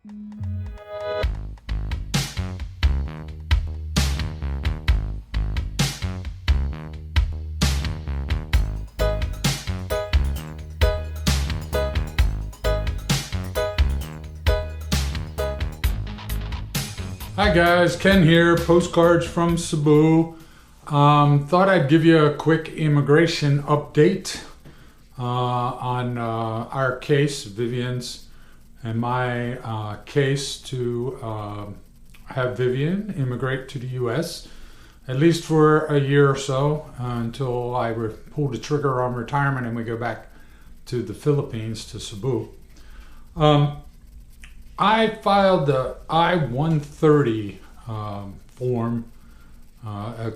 Hi guys, Ken here, Postcards from Cebu. Thought I'd give you a quick immigration update on our case, Vivian's, and my case to have Vivian immigrate to the U.S., at least for a year or so, until I pull the trigger on retirement and we go back to the Philippines, to Cebu. I filed the I-130 form,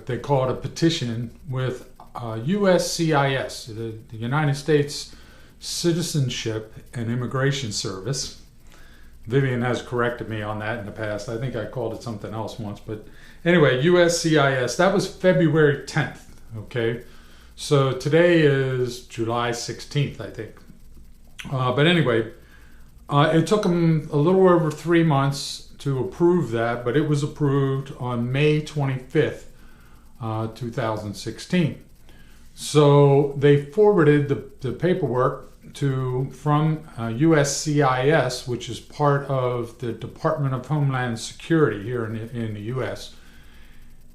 they call it a petition, with USCIS, the United States Citizenship and Immigration Service. Vivian has corrected me on that in the past. I think I called it something else once, but anyway, USCIS. That was February 10th, okay? So today is July 16th, I think. But anyway, it took them a little over 3 months to approve that, but it was approved on May 25th, 2016. So they forwarded the paperwork from USCIS, which is part of the Department of Homeland Security here in the U.S.,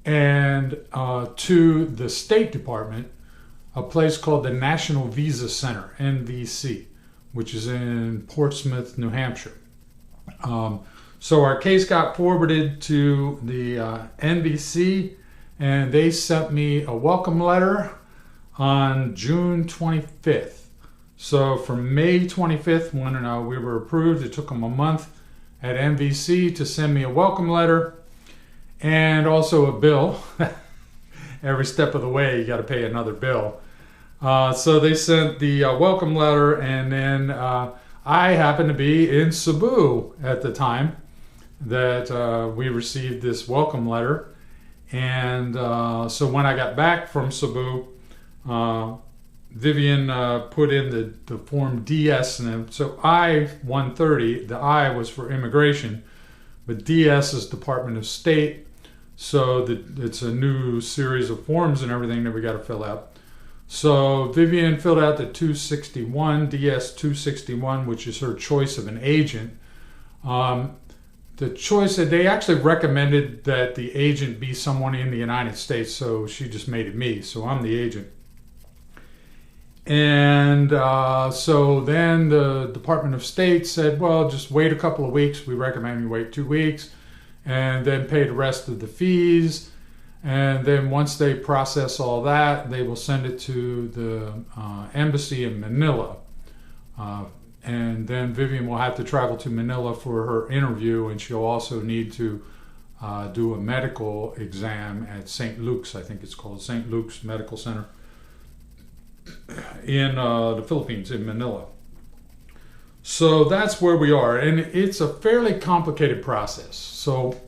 and to the State Department, a place called the National Visa Center, NVC, which is in Portsmouth, New Hampshire. So our case got forwarded to the NVC, and they sent me a welcome letter on June 25th. So from May 25th, when we were approved, it took them a month at NVC to send me a welcome letter and also a bill. Every step of the way, you got to pay another bill. So they sent the welcome letter, and then I happened to be in Cebu at the time that we received this welcome letter. And so when I got back from Cebu, Vivian put in the form DS, and so I-130, the I was for immigration, but DS is Department of State. So it's a new series of forms and everything that we got to fill out. So Vivian filled out the 261, DS 261, which is her choice of an agent. The choice that they actually recommended that the agent be someone in the United States, so she just made it me, so I'm the agent. And so then the Department of State said, well, just wait a couple of weeks. We recommend you wait 2 weeks and then pay the rest of the fees. And then once they process all that, they will send it to the embassy in Manila. And then Vivian will have to travel to Manila for her interview, and she'll also need to do a medical exam at St. Luke's, I think it's called, St. Luke's Medical Center in the Philippines, in Manila. So that's where we are, and it's a fairly complicated process. So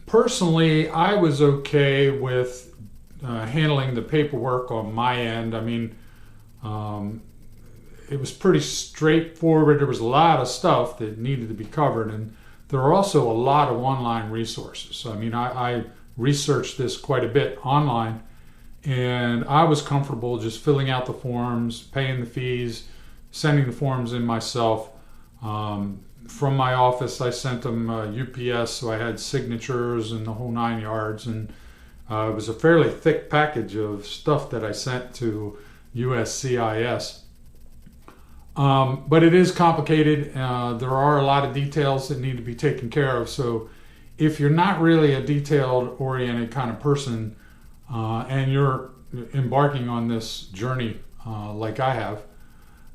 personally, I was okay with handling the paperwork on my end. I mean, it was pretty straightforward. There was a lot of stuff that needed to be covered, and there are also a lot of online resources. So, I mean, I researched this quite a bit online, and I was comfortable just filling out the forms, paying the fees, sending the forms in myself. From my office, I sent them UPS, so I had signatures and the whole 9 yards, and it was a fairly thick package of stuff that I sent to USCIS. But it is complicated. There are a lot of details that need to be taken care of. So if you're not really a detailed-oriented kind of person and you're embarking on this journey like I have,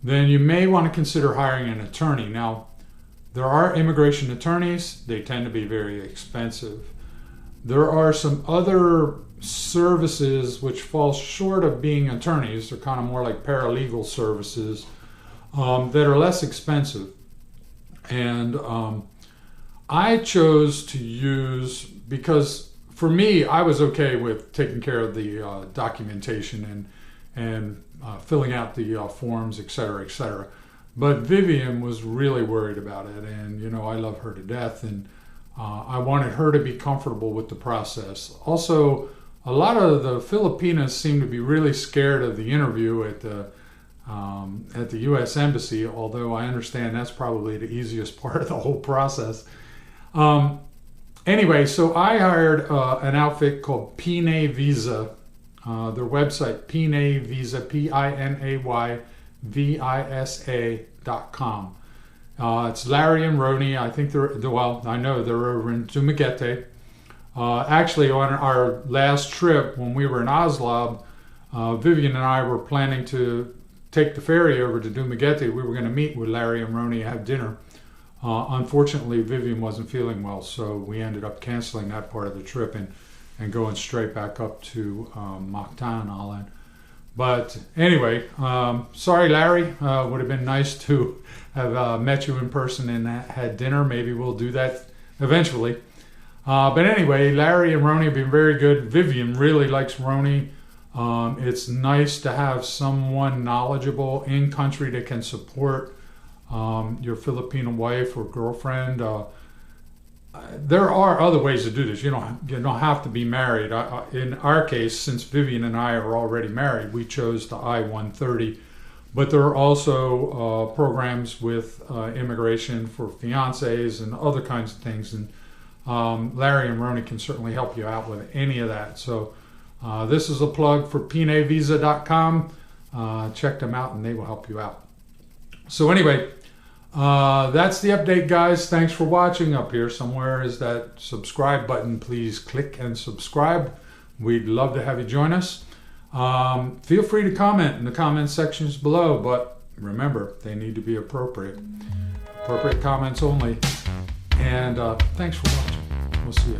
then you may want to consider hiring an attorney. Now, there are immigration attorneys. They tend to be very expensive. There are some other services which fall short of being attorneys. They're kind of more like paralegal services that are less expensive. And I chose to use, because for me, I was okay with taking care of the documentation and filling out the forms, et cetera, et cetera. But Vivian was really worried about it, and I love her to death, and I wanted her to be comfortable with the process. Also, a lot of the Filipinos seem to be really scared of the interview at the U.S. Embassy, although I understand that's probably the easiest part of the whole process. Anyway, so I hired an outfit called Pinay Visa. Their website, Pinay Visa, PINAYVISA.com. It's Larry and Roni. I think I know they're over in Dumaguete. Actually, on our last trip, when we were in Oslo, Vivian and I were planning to take the ferry over to Dumaguete. We were going to meet with Larry and Roni and have dinner. Unfortunately, Vivian wasn't feeling well, so we ended up canceling that part of the trip and going straight back up to Mactan Island. But anyway, sorry, Larry. Would have been nice to have met you in person and had dinner. Maybe we'll do that eventually. But anyway, Larry and Roni have been very good. Vivian really likes Roni. It's nice to have someone knowledgeable in country that can support your Filipino wife or girlfriend. There are other ways to do this. You don't have to be married. In our case, since Vivian and I are already married, we chose the I-130. But there are also programs with immigration for fiancés and other kinds of things. And Larry and Roni can certainly help you out with any of that. So this is a plug for PinayVisa.com. Check them out and they will help you out. So anyway, that's the update, guys. Thanks for watching. Up here somewhere is that subscribe button. Please click and subscribe. We'd love to have you join us. Feel free to comment in the comment sections below, but remember, they need to be appropriate. Appropriate comments only. And thanks for watching. We'll see you.